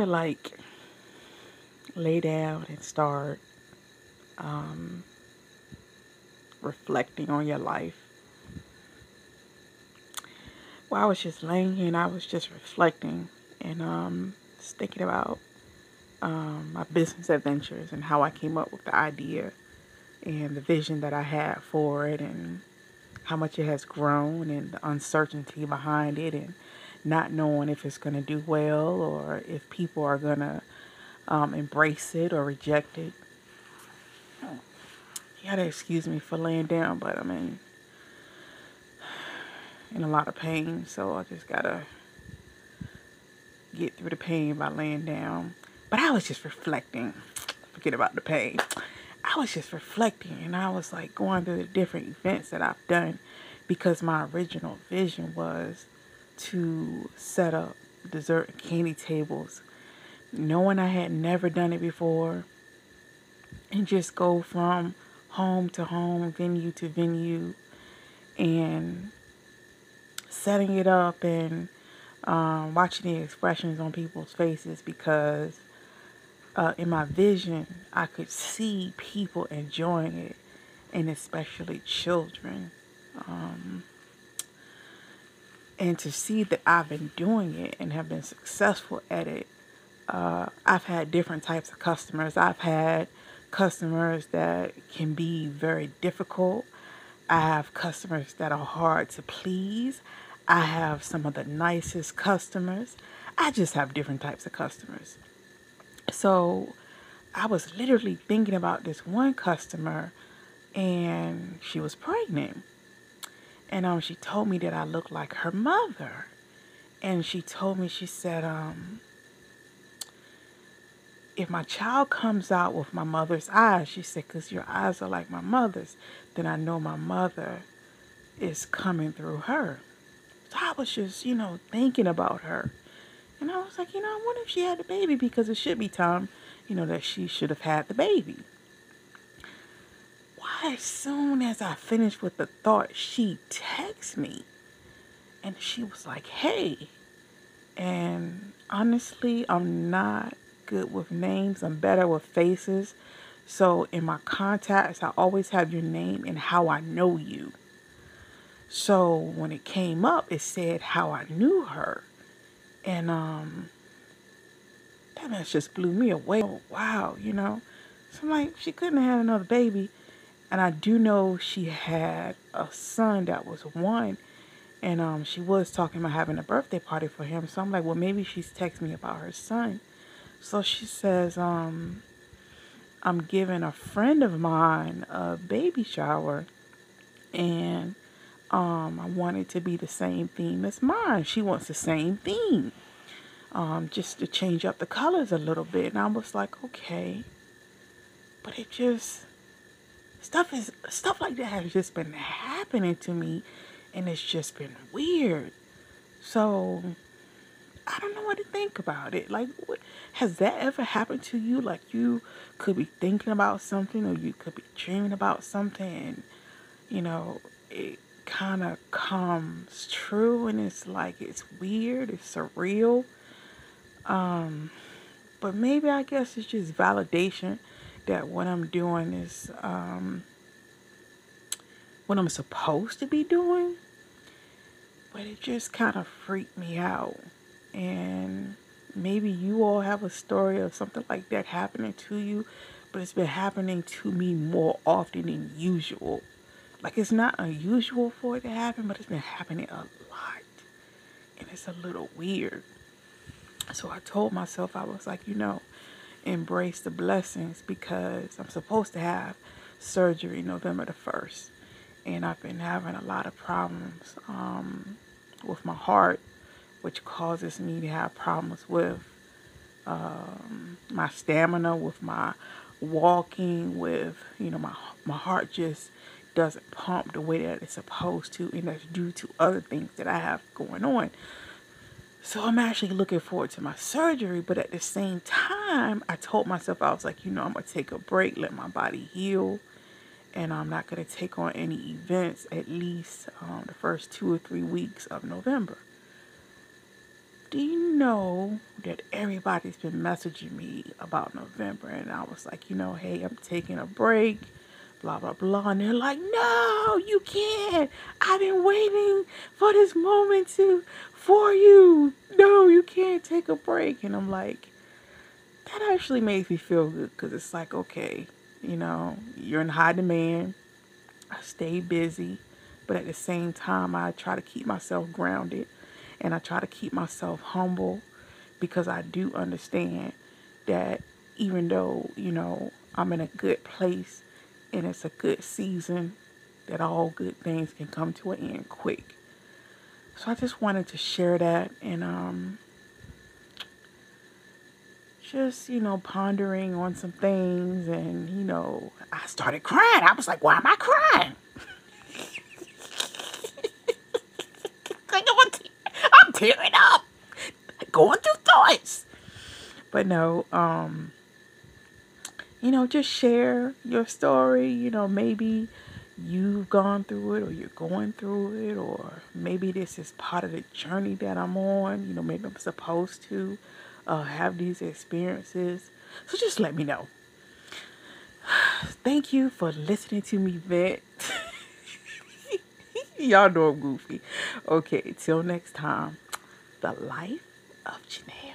to like lay down and start reflecting on your life. Well, I was just laying here and I was just reflecting and just thinking about my business adventures and how I came up with the idea and the vision that I had for it and how much it has grown and the uncertainty behind it and not knowing if it's going to do well or if people are going to embrace it or reject it. You gotta excuse me for laying down, but I'm in a lot of pain, so I just gotta get through the pain by laying down. But I was just reflecting. Forget about the pain. I was just reflecting and I was like going through the different events that I've done because my original vision was to set up dessert and candy tables, knowing I had never done it before, and just go from home to home, venue to venue, and setting it up and watching the expressions on people's faces because in my vision, I could see people enjoying it, and especially children. And to see that I've been doing it and have been successful at it, I've had different types of customers. I've had customers that can be very difficult. I have customers that are hard to please. I have some of the nicest customers. I just have different types of customers. So I was literally thinking about this one customer and she was pregnant. And she told me that I looked like her mother. And she told me, she said, if my child comes out with my mother's eyes, she said, because your eyes are like my mother's, then I know my mother is coming through her. So I was just, thinking about her. And I was like, I wonder if she had the baby because it should be time, that she should have had the baby. Why, as soon as I finished with the thought, she texted me and she was like, hey. And honestly, I'm not good with names. I'm better with faces. So in my contacts, I always have your name and how I know you. So when it came up, it said how I knew her. And that mess just blew me away. Oh, wow, So I'm like, she couldn't have had another baby. And I do know she had a son that was one. And she was talking about having a birthday party for him. So I'm like, well, maybe she's texting me about her son. So she says, I'm giving a friend of mine a baby shower. And I want it to be the same theme as mine. She wants the same theme. Just to change up the colors a little bit. And I was like, okay. But it just, stuff like that has just been happening to me. And it's just been weird. So I don't know what to think about it. Like, has that ever happened to you? Like, you could be thinking about something or you could be dreaming about something and, it kind of comes true and it's like, it's weird, it's surreal. But maybe I guess it's just validation that what I'm doing is what I'm supposed to be doing. But it just kind of freaked me out. And maybe you all have a story of something like that happening to you, but it's been happening to me more often than usual. Like, it's not unusual for it to happen, but it's been happening a lot. And it's a little weird. So I told myself, I was like, embrace the blessings because I'm supposed to have surgery November the 1st. And I've been having a lot of problems with my heart, which causes me to have problems with my stamina, with my walking, with, my heart just doesn't pump the way that it's supposed to, and that's due to other things that I have going on. So I'm actually looking forward to my surgery, but at the same time, I told myself, I was like, I'm going to take a break, let my body heal, and I'm not going to take on any events at least the first 2 or 3 weeks of November. do you know that everybody's been messaging me about November? And I was like, hey, I'm taking a break, blah, blah, blah. And they're like, no, you can't. I've been waiting for this moment for you. No, you can't take a break. And I'm like, that actually makes me feel good because it's like, okay, you're in high demand. I stay busy, but at the same time, I try to keep myself grounded and I try to keep myself humble because I do understand that even though, I'm in a good place and it's a good season, that all good things can come to an end quick. So I just wanted to share that and just, pondering on some things and, I started crying. I was like, why am I crying? I'm tearing up, going through thoughts. But no, just share your story. Maybe you've gone through it or you're going through it, or maybe this is part of the journey that I'm on. Maybe I'm supposed to have these experiences. So just let me know. Thank you for listening to me vent. Y'all know I'm goofy. Okay, till next time. The Life of Janelle.